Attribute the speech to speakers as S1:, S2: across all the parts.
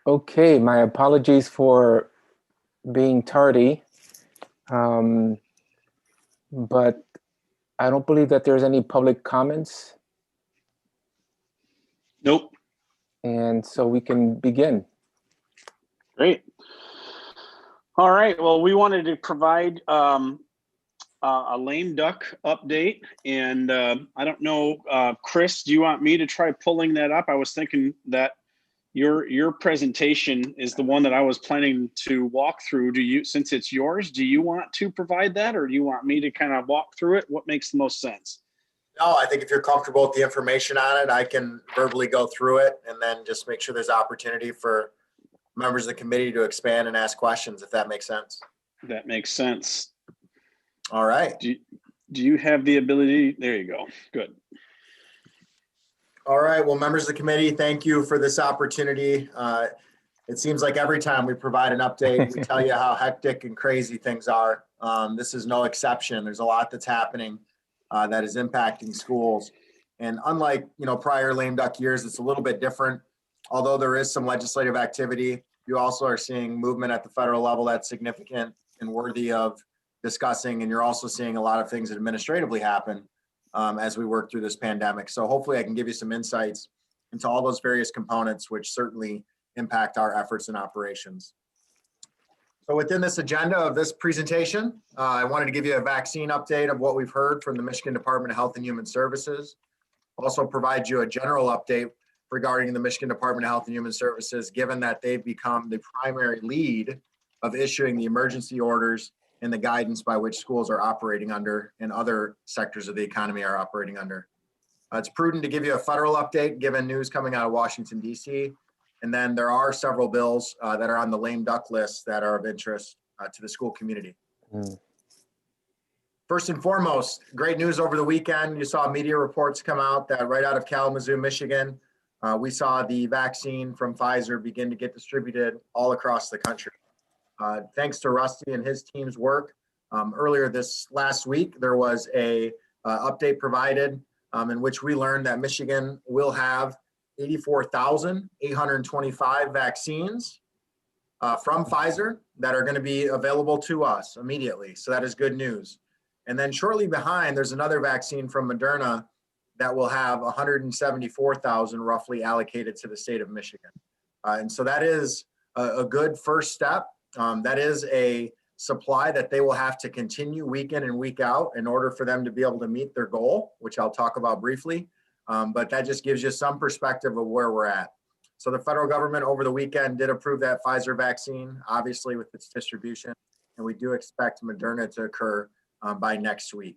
S1: Okay, my apologies for being tardy, um, but I don't believe that there's any public comments,
S2: Nope.
S1: and so we can begin.
S2: Great. All right. Well, we wanted to provide a lame duck update, and I don't know, Chris, do you want me to try pulling that up? I was thinking that your presentation is the one that I was planning to walk through. Do you, since it's yours, do you want to provide that, or do you want me to kind of walk through it? What makes the most sense?
S3: No, I think if you're comfortable with the information on it, I can verbally go through it and then just make sure there's opportunity for members of the committee to expand and ask questions, if that makes sense.
S2: That makes sense.
S3: All right.
S2: Do you have the ability? There you go. Good.
S3: All right. Well, members of the committee, thank you for this opportunity. It seems like every time we provide an update, we tell you how hectic and crazy things are. This is no exception. There's a lot that's happening that is impacting schools. And unlike, prior lame duck years, it's a little bit different. Although there is some legislative activity, you also are seeing movement at the federal level that's significant and worthy of discussing. And you're also seeing a lot of things administratively happen as we work through this pandemic. So hopefully I can give you some insights into all those various components, which certainly impact our efforts and operations. So within this agenda of this presentation, I wanted to give you a vaccine update of what we've heard from the Michigan Department of Health and Human Services. Also provide you a general update regarding the Michigan Department of Health and Human Services, given that they've become the primary lead of issuing the emergency orders and the guidance by which schools are operating under and other sectors of the economy are operating under. It's prudent to give you a federal update given news coming out of Washington, D.C. And then there are several bills that are on the lame duck list that are of interest to the school community. First and foremost, great news over the weekend. You saw media reports come out that right out of Kalamazoo, Michigan, we saw the vaccine from Pfizer begin to get distributed all across the country. Thanks to Rusty and his team's work. Earlier this last week, there was a update provided in which we learned that Michigan will have 84,825 vaccines from Pfizer that are going to be available to us immediately. So that is good news. And then shortly behind, there's another vaccine from Moderna that will have 174,000 roughly allocated to the state of Michigan. And so that is a good first step. That is a supply that they will have to continue week in and week out in order for them to be able to meet their goal, which I'll talk about briefly. But that just gives you some perspective of where we're at. So the federal government over the weekend did approve that Pfizer vaccine, obviously with its distribution, and we do expect Moderna to occur by next week.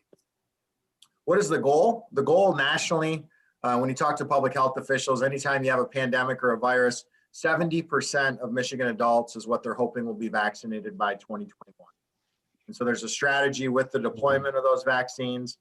S3: What is the goal? The goal nationally, when you talk to public health officials, anytime you have a pandemic or a virus, 70% of Michigan adults is what they're hoping will be vaccinated by 2021. And so there's a strategy with the deployment of those vaccines,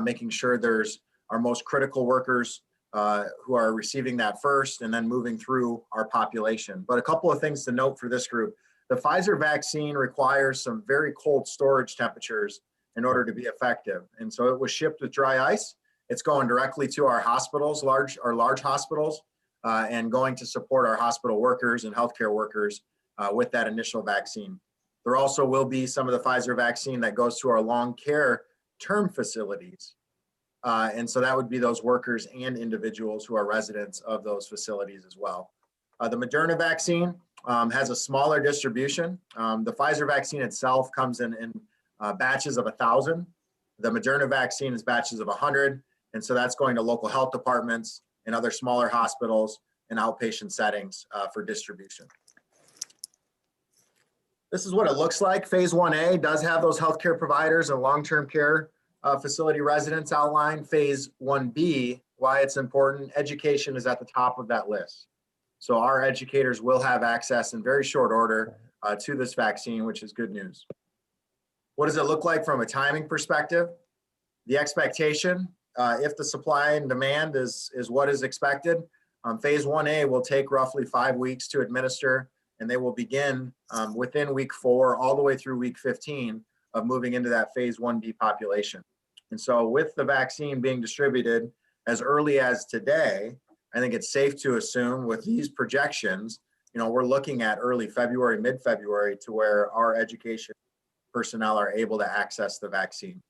S3: making sure there's our most critical workers who are receiving that first and then moving through our population. But a couple of things to note for this group. The Pfizer vaccine requires some very cold storage temperatures in order to be effective. And so it was shipped with dry ice. It's going directly to our hospitals, large hospitals, and going to support our hospital workers and healthcare workers with that initial vaccine. There also will be some of the Pfizer vaccine that goes to our long care term facilities. And so that would be those workers and individuals who are residents of those facilities as well. The Moderna vaccine has a smaller distribution. The Pfizer vaccine itself comes in batches of 1,000. The Moderna vaccine is batches of 100. And so that's going to local health departments and other smaller hospitals and outpatient settings for distribution. This is what it looks like. Phase 1A does have those healthcare providers and long-term care facility residents outlined. Phase 1B, why it's important, education is at the top of that list. So our educators will have access in very short order to this vaccine, which is good news. What does it look like from a timing perspective? The expectation, if the supply and demand is what is expected, phase 1A will take roughly 5 weeks to administer, and they will begin within week 4 all the way through week 15 of moving into that phase 1B population. And so with the vaccine being distributed as early as today, I think it's safe to assume with these projections we're looking at early February, mid-February, to where our education personnel are able to access the vaccine.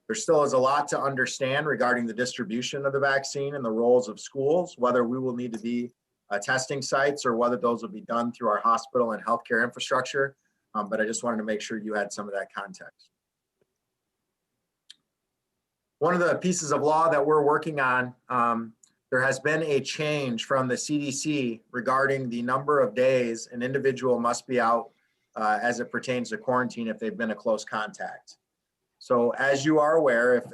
S3: There still is a lot to understand regarding the distribution of the vaccine and the roles of schools, whether we will need to be testing sites or whether those will be done through our hospital and healthcare infrastructure. But I just wanted to make sure you had some of that context. One of the pieces of law that we're working on, there has been a change from the CDC regarding the number of days an individual must be out as it pertains to quarantine if they've been a close contact. So as you are aware, if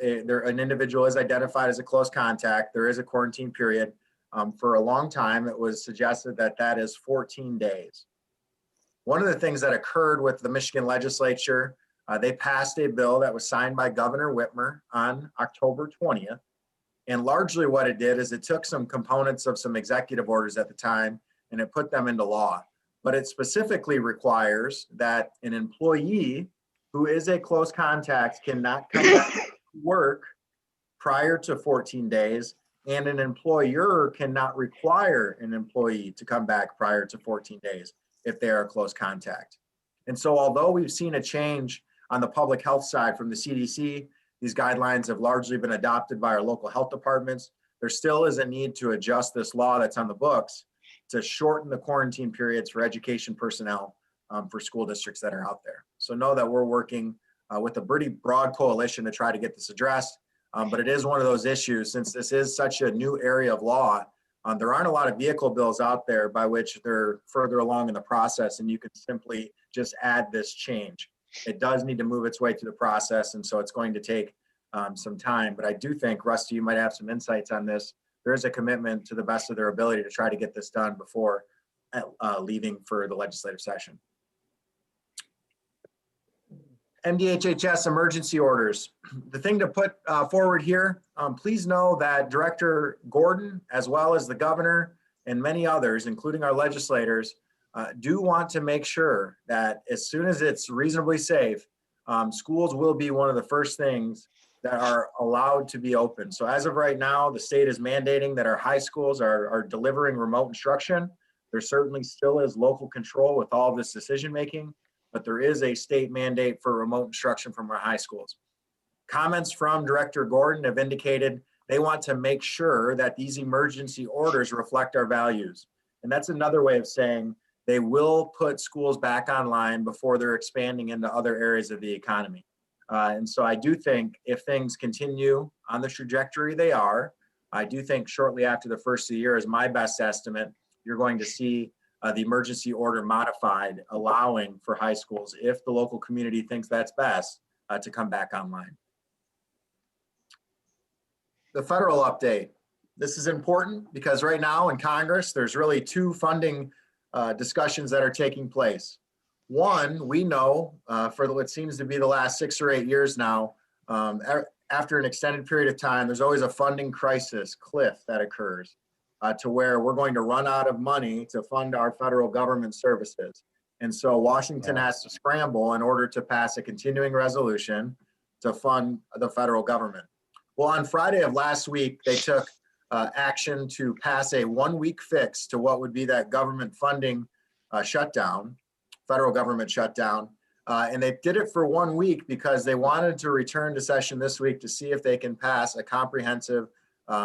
S3: an individual is identified as a close contact, there is a quarantine period. For a long time, it was suggested that that is 14 days. One of the things that occurred with the Michigan legislature, they passed a bill that was signed by Governor Whitmer on October 20th. And largely what it did is it took some components of some executive orders at the time and it put them into law. But it specifically requires that an employee who is a close contact cannot come back to work prior to 14 days, and an employer cannot require an employee to come back prior to 14 days if they are a close contact. And so although we've seen a change on the public health side from the CDC, these guidelines have largely been adopted by our local health departments, there still is a need to adjust this law that's on the books to shorten the quarantine periods for education personnel for school districts that are out there. So know that we're working with a pretty broad coalition to try to get this addressed, but it is one of those issues, since this is such a new area of law, there aren't a lot of vehicle bills out there by which they're further along in the process and you can simply just add this change. It does need to move its way through the process, and so it's going to take some time, but I do think, Rusty, you might have some insights on this. There is a commitment to the best of their ability to try to get this done before leaving for the legislative session. MDHHS emergency orders. The thing to put forward here, please know that Director Gordon, as well as the governor and many others, including our legislators, do want to make sure that as soon as it's reasonably safe, schools will be one of the first things that are allowed to be open. So as of right now, the state is mandating that our high schools are delivering remote instruction. There certainly still is local control with all of this decision making, but there is a state mandate for remote instruction from our high schools. Comments from Director Gordon have indicated they want to make sure that these emergency orders reflect our values. And that's another way of saying they will put schools back online before they're expanding into other areas of the economy. And so I do think if things continue on the trajectory they are, I do think shortly after the first of the year is my best estimate, you're going to see the emergency order modified, allowing for high schools, if the local community thinks that's best, to come back online. The federal update. This is important because right now in Congress, there's really two funding discussions that are taking place. One, we know for what seems to be the last 6 or 8 years now, after an extended period of time, there's always a funding crisis cliff that occurs to where we're going to run out of money to fund our federal government services. And so Washington has to scramble in order to pass a continuing resolution to fund the federal government. Well, on Friday of last week, they took action to pass a 1-week fix to what would be that government funding shutdown, federal government shutdown. And they did it for 1 week because they wanted to return to session this week to see if they can pass a comprehensive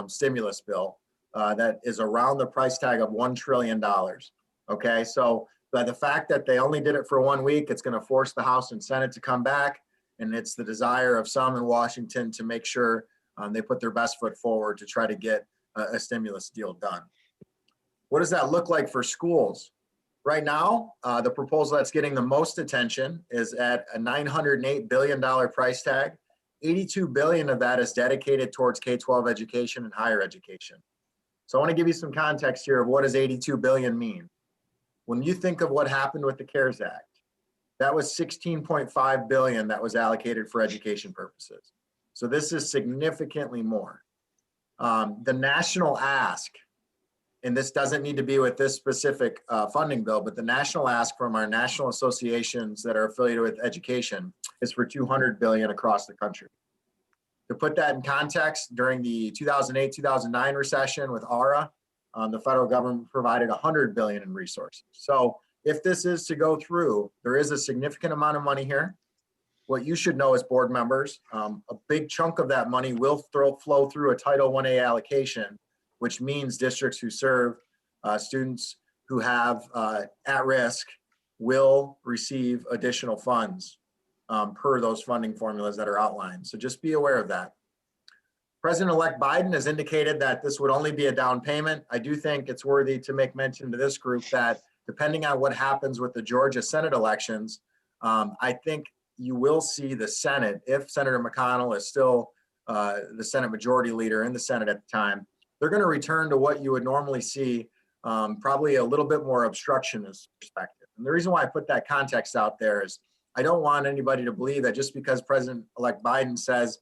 S3: stimulus bill that is around the price tag of $1 trillion. Okay, so by the fact that they only did it for 1 week, it's going to force the House and Senate to come back. And it's the desire of some in Washington to make sure they put their best foot forward to try to get a stimulus deal done. What does that look like for schools? Right now, the proposal that's getting the most attention is at a $908 billion price tag. $82 billion of that is dedicated towards K-12 education and higher education. So I want to give you some context here of what does $82 billion mean. When you think of what happened with the CARES Act, that was $16.5 billion that was allocated for education purposes. So this is significantly more. The national ask, and this doesn't need to be with this specific funding bill, but the national ask from our national associations that are affiliated with education is for $200 billion across the country. To put that in context, during the 2008-2009 recession with ARA, the federal government provided $100 billion in resources. So if this is to go through, there is a significant amount of money here. What you should know as board members, a big chunk of that money will flow through a Title I-A allocation, which means districts who serve students who have at risk will receive additional funds per those funding formulas that are outlined. So just be aware of that. President-elect Biden has indicated that this would only be a down payment. I do think it's worthy to make mention to this group that depending on what happens with the Georgia Senate elections, I think you will see the Senate, if Senator McConnell is still the Senate Majority Leader in the Senate at the time, they're going to return to what you would normally see, probably a little bit more obstructionist perspective. And the reason why I put that context out there is I don't want anybody to believe that just because President-elect Biden says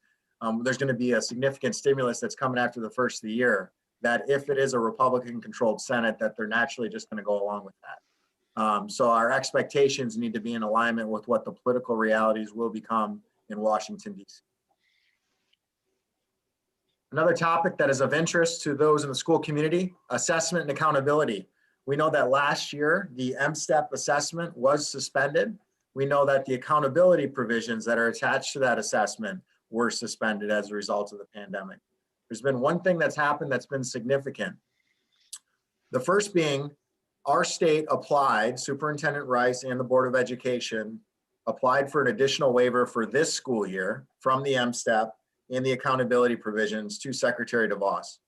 S3: there's going to be a significant stimulus that's coming after the first of the year, that if it is a Republican-controlled Senate, that they're naturally just going to go along with that. So our expectations need to be in alignment with what the political realities will become in Washington, D.C. Another topic that is of interest to those in the school community, assessment and accountability. We know that last year, the M-STEP assessment was suspended. We know that the accountability provisions that are attached to that assessment were suspended as a result of the pandemic. There's been one thing that's happened that's been significant. The first being our state applied, Superintendent Rice and the Board of Education applied for an additional waiver for this school year from the M-STEP and the accountability provisions to Secretary DeVos.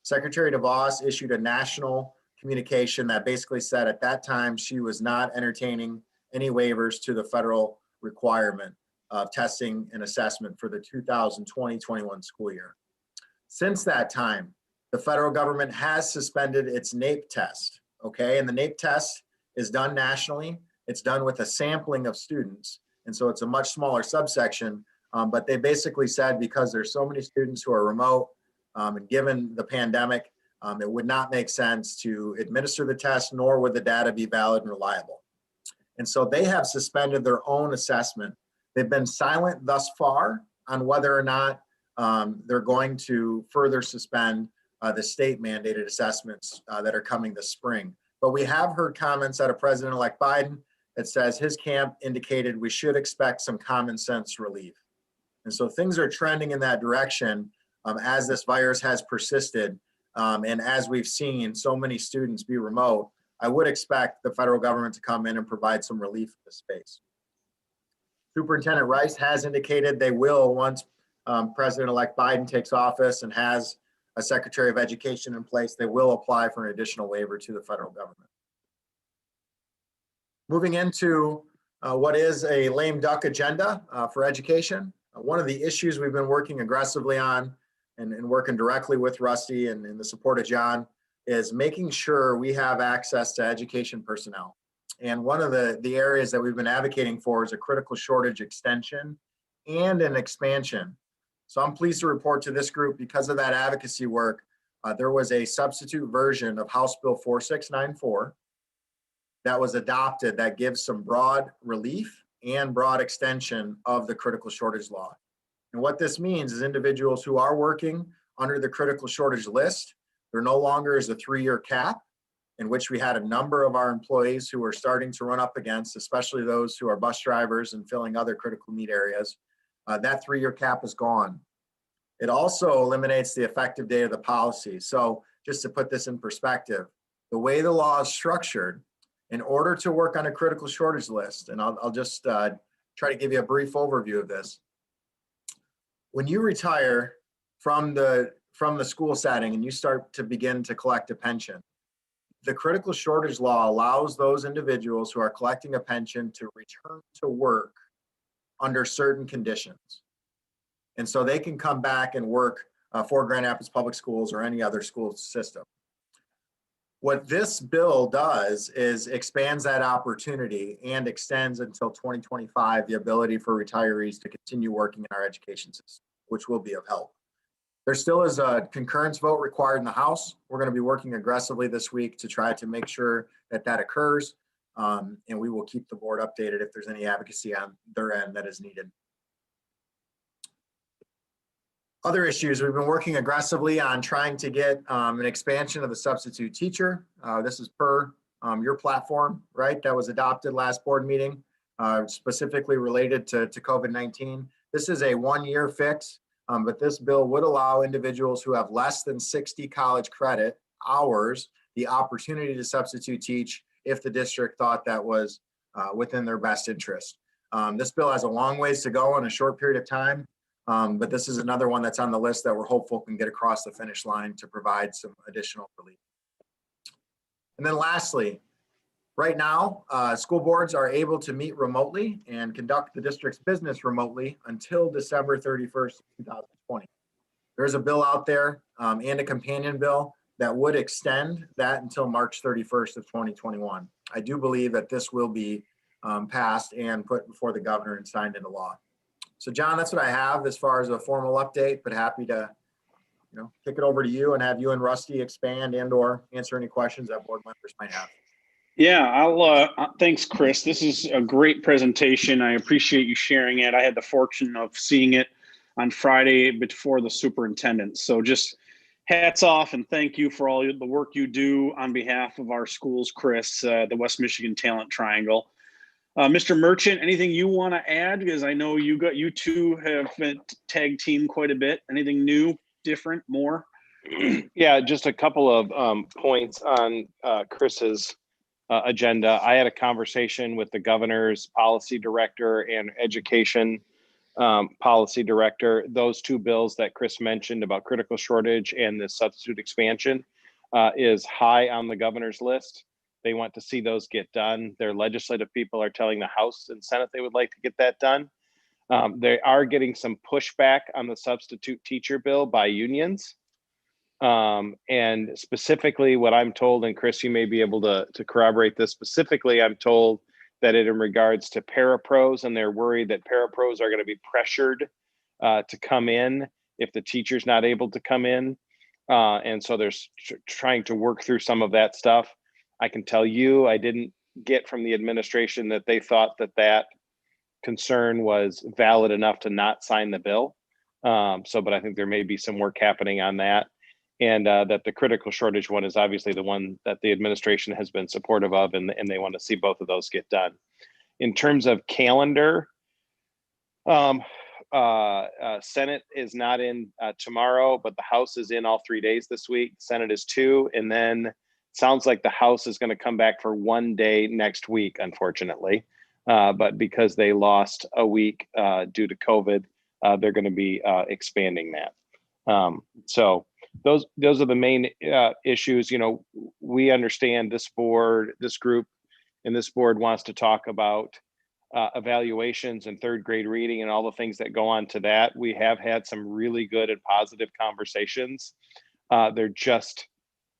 S3: Secretary DeVos issued a national communication that basically said at that time she was not entertaining any waivers to the federal requirement of testing and assessment for the 2020-21 school year. Since that time, the federal government has suspended its NAEP test, okay? And the NAEP test is done nationally. It's done with a sampling of students. And so it's a much smaller subsection, but they basically said because there's so many students who are remote and given the pandemic, it would not make sense to administer the test, nor would the data be valid and reliable. And so they have suspended their own assessment. They've been silent thus far on whether or not they're going to further suspend the state mandated assessments that are coming this spring. But we have heard comments out of President-elect Biden that says his camp indicated we should expect some common sense relief. And so things are trending in that direction as this virus has persisted. And as we've seen so many students be remote, I would expect the federal government to come in and provide some relief in this space. Superintendent Rice has indicated they will, once President-elect Biden takes office and has a Secretary of Education in place, they will apply for an additional waiver to the federal government. Moving into what is a lame duck agenda for education. One of the issues we've been working aggressively on and working directly with Rusty and in the support of John is making sure we have access to education personnel. And one of the areas that we've been advocating for is a critical shortage extension and an expansion. So I'm pleased to report to this group, because of that advocacy work, there was a substitute version of House Bill 4694 that was adopted that gives some broad relief and broad extension of the critical shortage law. And what this means is individuals who are working under the critical shortage list, there no longer is a 3-year cap, in which we had a number of our employees who were starting to run up against, especially those who are bus drivers and filling other critical need areas. That 3-year cap is gone. It also eliminates the effective date of the policy. So just to put this in perspective, the way the law is structured, in order to work on a critical shortage list, and I'll just try to give you a brief overview of this. When you retire from the school setting and you start to begin to collect a pension, the critical shortage law allows those individuals who are collecting a pension to return to work under certain conditions. And so they can come back and work for Grand Rapids Public Schools or any other school system. What this bill does is expands that opportunity and extends until 2025 the ability for retirees to continue working in our education system, which will be of help. There still is a concurrence vote required in the House. We're going to be working aggressively this week to try to make sure that that occurs. And we will keep the board updated if there's any advocacy on their end that is needed. Other issues, we've been working aggressively on trying to get an expansion of the substitute teacher. This is per your platform, right? That was adopted last board meeting, specifically related to COVID-19. This is a 1-year fix, but this bill would allow individuals who have less than 60 college credit hours the opportunity to substitute teach if the district thought that was within their best interest. This bill has a long ways to go in a short period of time. But this is another one that's on the list that we're hopeful can get across the finish line to provide some additional relief. And then lastly, right now, school boards are able to meet remotely and conduct the district's business remotely until December 31st, 2020. There's a bill out there and a companion bill that would extend that until March 31st of 2021. I do believe that this will be passed and put before the governor and signed into law. So John, that's what I have as far as a formal update, but happy to, kick it over to you and have you and Rusty expand and or answer any questions that board members might have.
S2: Yeah, thanks, Chris. This is a great presentation. I appreciate you sharing it. I had the fortune of seeing it on Friday before the superintendent. So just hats off and thank you for all the work you do on behalf of our schools, Chris, the West Michigan Talent Triangle. Mr. Merchant, anything you want to add? Because I know you two have been tag team quite a bit. Anything new, different, more?
S4: Yeah, just a couple of points on Chris's agenda. I had a conversation with the governor's policy director and education policy director. Those two bills that Chris mentioned about critical shortage and the substitute expansion is high on the governor's list. They want to see those get done. Their legislative people are telling the House and Senate they would like to get that done. They are getting some pushback on the substitute teacher bill by unions. And specifically what I'm told, and Chris, you may be able to corroborate this specifically, I'm told that in regards to parapros, and they're worried that parapros are going to be pressured to come in if the teacher's not able to come in. And so they're trying to work through some of that stuff. I can tell you, I didn't get from the administration that they thought that concern was valid enough to not sign the bill. But I think there may be some work happening on that. And that the critical shortage one is obviously the one that the administration has been supportive of, and they want to see both of those get done. In terms of calendar, Senate is not in tomorrow, but the House is in all 3 days this week. Senate is 2, and then sounds like the House is going to come back for 1 day next week, unfortunately. But because they lost a week due to COVID, they're going to be expanding that. So those are the main issues. We understand this group and this board wants to talk about evaluations and third grade reading and all the things that go on to that. We have had some really good and positive conversations. There just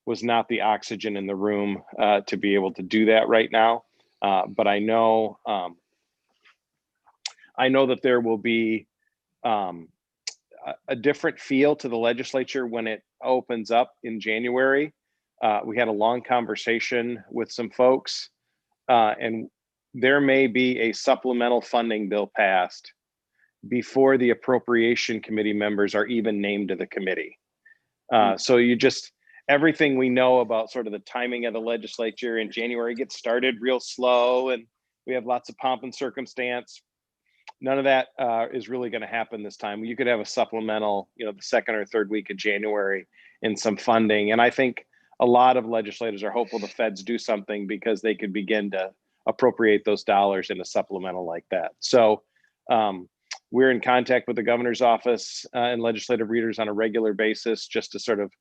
S4: was not the oxygen in the room to be able to do that right now. But I know that there will be a different feel to the legislature when it opens up in January. We had a long conversation with some folks, and there may be a supplemental funding bill passed before the appropriation committee members are even named to the committee. So everything we know about sort of the timing of the legislature in January gets started real slow, and we have lots of pomp and circumstance. None of that is really going to happen this time. You could have a supplemental, the second or third week of January and some funding. And I think a lot of legislators are hopeful the feds do something because they could begin to appropriate those dollars in a supplemental like that. So we're in contact with the governor's office and legislative readers on a regular basis, just to sort of,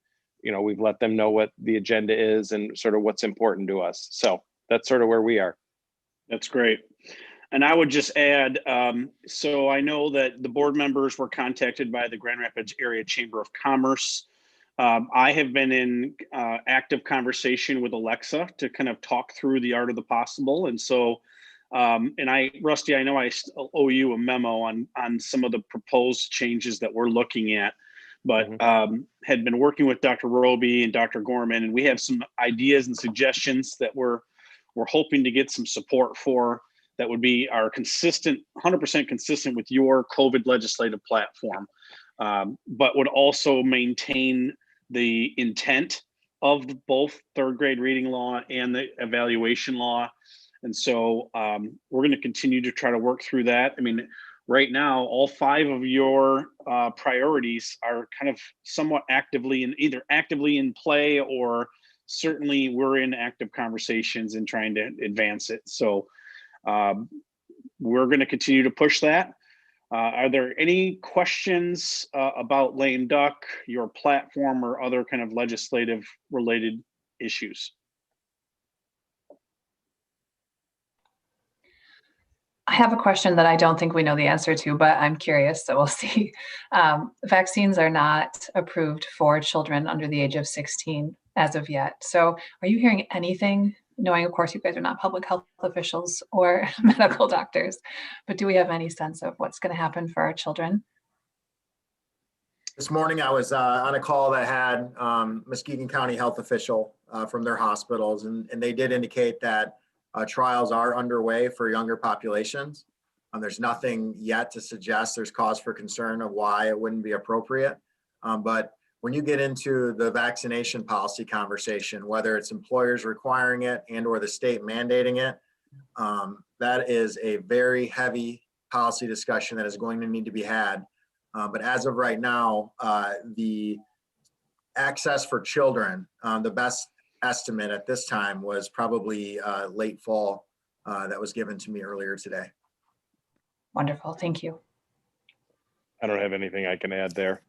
S4: we've let them know what the agenda is and sort of what's important to us. So that's sort of where we are.
S2: That's great. And I would just add, so I know that the board members were contacted by the Grand Rapids Area Chamber of Commerce. I have been in active conversation with Alexa to kind of talk through the art of the possible. And so, Rusty, I know I owe you a memo on some of the proposed changes that we're looking at, but had been working with Dr. Roby and Dr. Gorman, and we have some ideas and suggestions that we're hoping to get some support for. That would be our consistent, 100% consistent with your COVID legislative platform. but would also maintain the intent of both third grade reading law and the evaluation law. And so we're going to continue to try to work through that. I mean, right now, all 5 of your priorities are kind of somewhat either actively in play, or certainly we're in active conversations and trying to advance it. So we're going to continue to push that. Are there any questions about lame duck, your platform, or other kind of legislative related issues?
S5: I have a question that I don't think we know the answer to, but I'm curious, so we'll see. Vaccines are not approved for children under the age of 16 as of yet. So are you hearing anything, knowing, of course, you guys are not public health officials or medical doctors, but do we have any sense of what's going to happen for our children?
S3: This morning, I was on a call that had Muskegon County health official from their hospitals, and they did indicate that trials are underway for younger populations. There's nothing yet to suggest there's cause for concern of why it wouldn't be appropriate. But when you get into the vaccination policy conversation, whether it's employers requiring it and or the state mandating it, that is a very heavy policy discussion that is going to need to be had. But as of right now, the access for children, the best estimate at this time was probably late fall that was given to me earlier today.
S5: Wonderful, thank you.
S4: I don't have anything I can add there.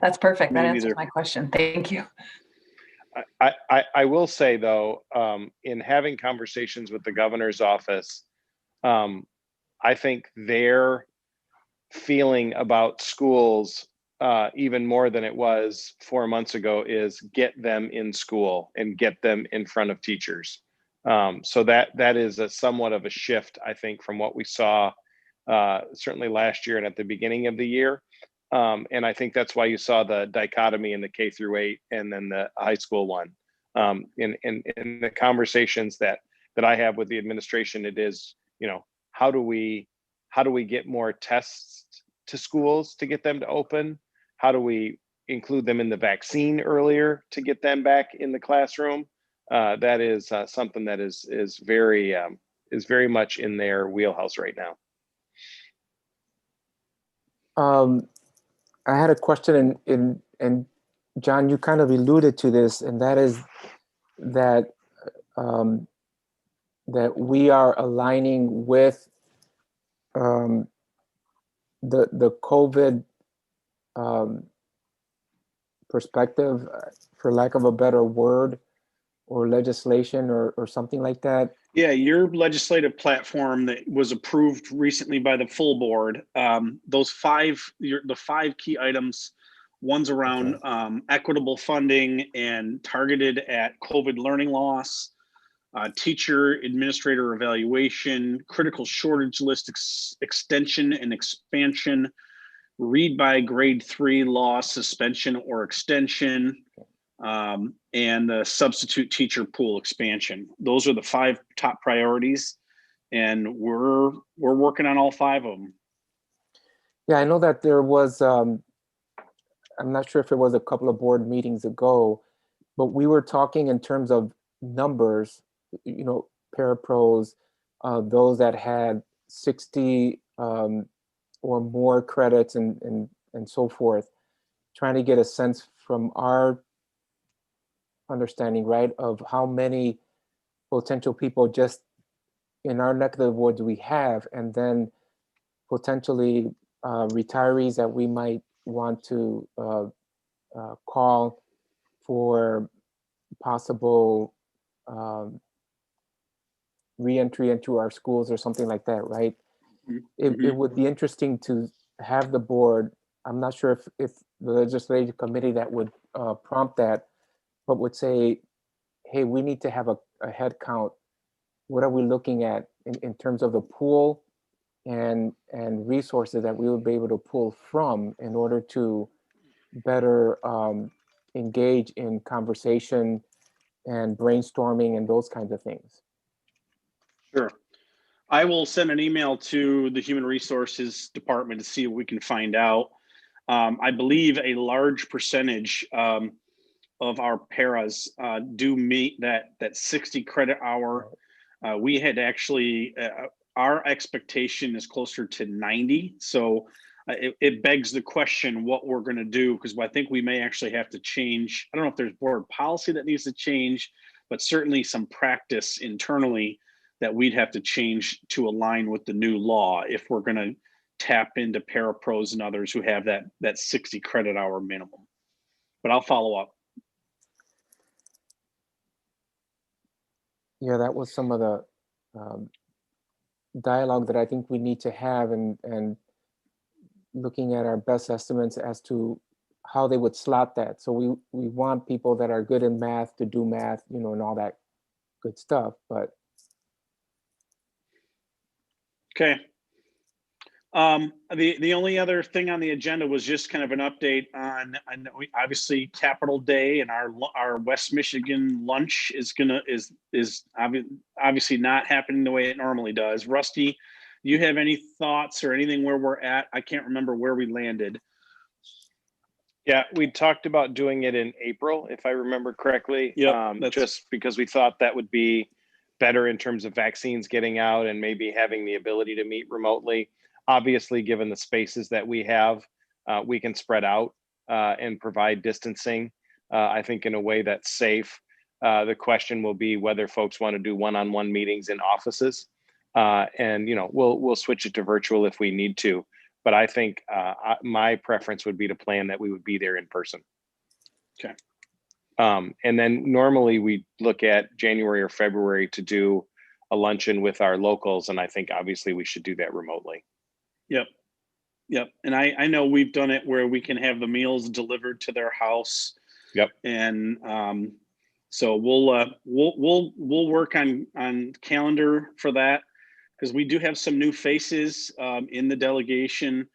S5: That's perfect.
S2: Me
S5: That answers
S2: neither.
S5: my question. Thank you.
S4: I will say though, in having conversations with the governor's office, I think their feeling about schools, even more than it was 4 months ago, is get them in school and get them in front of teachers. So that is a somewhat of a shift, I think, from what we saw certainly last year and at the beginning of the year. And I think that's why you saw the dichotomy in the K through 8 and then the high school one. In the conversations that I have with the administration, it is, how do we get more tests to schools to get them to open? How do we include them in the vaccine earlier to get them back in the classroom? That is something that is very much in their wheelhouse right now.
S1: I had a question, and John, you kind of alluded to this, and that is that that we are aligning with the COVID perspective, for lack of a better word, or legislation or something like that.
S2: Yeah, your legislative platform that was approved recently by the full board, those the 5 key items, one's around equitable funding and targeted at COVID learning loss, teacher administrator evaluation, critical shortage list extension and expansion, read by grade 3 loss suspension or extension, and the substitute teacher pool expansion. Those are the 5 top priorities, and we're working on all 5 of them.
S1: Yeah, I know that there was, I'm not sure if it was a couple of board meetings ago, but we were talking in terms of numbers, parapros, those that had 60 or more credits and so forth, trying to get a sense from our understanding, right, of how many potential people just in our neck of the woods we have, and then potentially retirees that we might want to call for possible re-entry into our schools or something like that, right?
S2: Mm-hmm.
S1: It would be interesting to have the board. I'm not sure if the legislative committee that would prompt that, but would say, hey, we need to have a head count. What are we looking at in terms of the pool and resources that we would be able to pull from in order to better engage in conversation and brainstorming and those kinds of things?
S2: Sure. I will send an email to the Human Resources Department to see what we can find out. I believe a large percentage of our paras do meet that 60 credit hour. We had actually, our expectation is closer to 90. So it begs the question what we're going to do, because I think we may actually have to change. I don't know if there's board policy that needs to change, but certainly some practice internally that we'd have to change to align with the new law if we're going to tap into parapros and others who have that 60 credit hour minimum. But I'll follow up.
S1: Yeah, that was some of the dialogue that I think we need to have, and looking at our best estimates as to how they would slot that. So we want people that are good in math to do math, you know, and all that good stuff. But
S2: okay. The only other thing on the agenda was just kind of an update on, I know obviously Capitol Day, and our West Michigan lunch is obviously not happening the way it normally does. Rusty, you have any thoughts or anything where we're at? I can't remember where we landed.
S4: Yeah, we talked about doing it in April, if I remember correctly.
S2: Yep,
S4: just because we thought that would be better in terms of vaccines getting out and maybe having the ability to meet remotely. Obviously, given the spaces that we have, we can spread out and provide distancing, I think, in a way that's safe. The question will be whether folks want to do one-on-one meetings in offices. And, you know, we'll switch it to virtual if we need to. But I think my preference would be to plan that we would be there in person.
S2: Okay.
S4: And then normally we look at January or February to do a luncheon with our locals. And I think obviously we should do that remotely.
S2: Yep. And I know we've done it where we can have the meals delivered to their house.
S4: Yep.
S2: And so we'll work on calendar for that, because we do have some new faces in the delegation.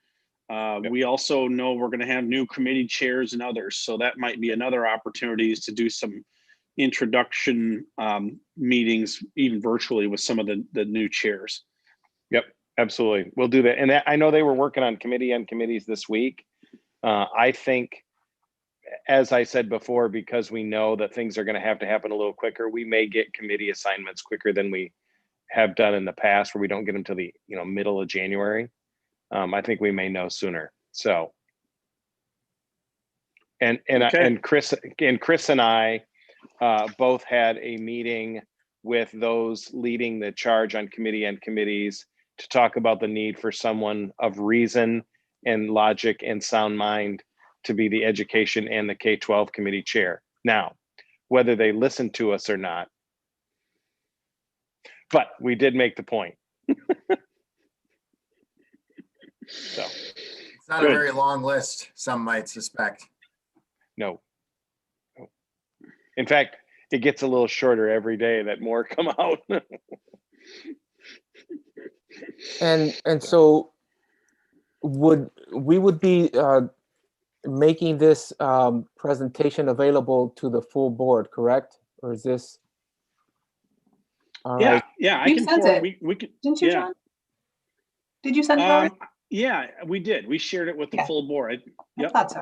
S4: Yep.
S2: We also know we're going to have new committee chairs and others. So that might be another opportunity to do some introduction meetings, even virtually, with some of the new chairs.
S4: Yep, absolutely. We'll do that. And I know they were working on committees this week. I think, as I said before, because we know that things are going to have to happen a little quicker, we may get committee assignments quicker than we have done in the past, where we don't get them till the middle of January. I think we may know sooner. So, and Chris and I both had a meeting with those leading the charge on committees to talk about the need for someone of reason and logic and sound mind to be the education and the K-12 committee chair. Now, whether they listen to us or not, but we did make the point. So
S3: It's not a very long list, some might suspect.
S4: No. In fact, it gets a little shorter every day that more come out.
S1: and so we would be making this presentation available to the full board, correct? Or is this? All
S2: yeah,
S1: right.
S2: yeah.
S5: You sent it.
S2: We could.
S5: Didn't you, John? Did you send it already?
S2: Yeah, we did. We shared it with the full board.
S5: I thought so.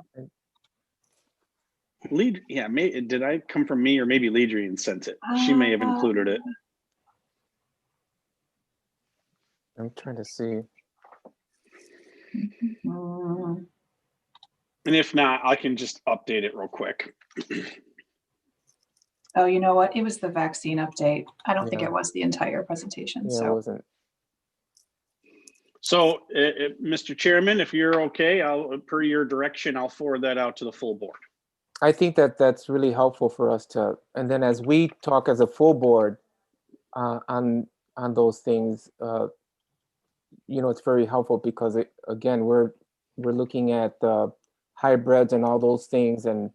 S2: Did I come from me, or maybe Leadrian sent it? She may have included it.
S1: I'm trying to see.
S2: And if not, I can just update it real quick.
S5: Oh, you know what? It was the vaccine update. I don't think
S1: Yeah.
S5: it was the entire presentation.
S1: Yeah, it
S5: So
S1: wasn't.
S2: So, Mr. Chairman, if you're okay, per your direction, I'll forward that out to the full board.
S1: I think that's really helpful for us to, and then as we talk as a full board on those things, it's very helpful, because again, we're looking at hybrids and all those things, and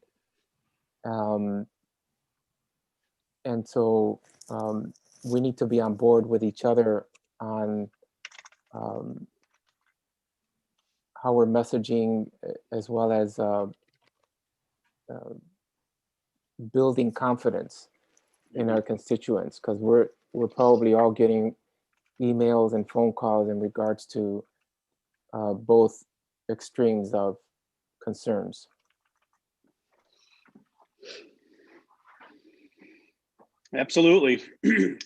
S1: so we need to be on board with each other on how we're messaging, as well as building confidence in our constituents, because we're probably all getting emails and phone calls in regards to both extremes of concerns.
S2: Absolutely.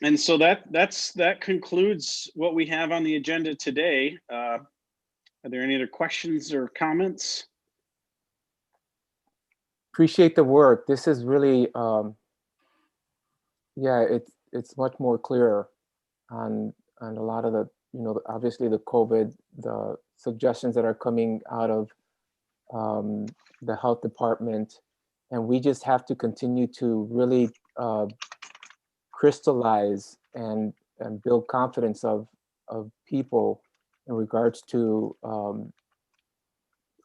S2: And so that concludes what we have on the agenda today. Are there any other questions or comments?
S1: Appreciate the work. This is really, yeah, it's much more clearer on a lot of the, you know, obviously the COVID, the suggestions that are coming out of the health department, and we just have to continue to really crystallize and build confidence of people in regards to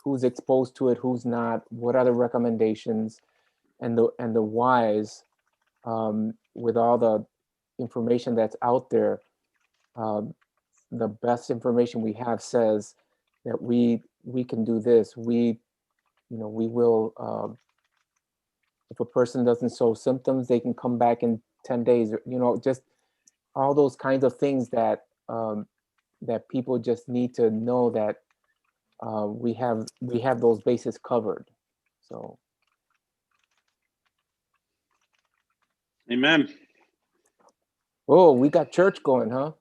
S1: who's exposed to it, who's not, what are the recommendations, and the whys. With all the information that's out there, the best information we have says that we can do this. We, you know, we will. If a person doesn't show symptoms, they can come back in 10 days. You know, just all those kinds of things that that people just need to know that we have those bases covered. So,
S2: Amen.
S1: oh, we got church going, huh?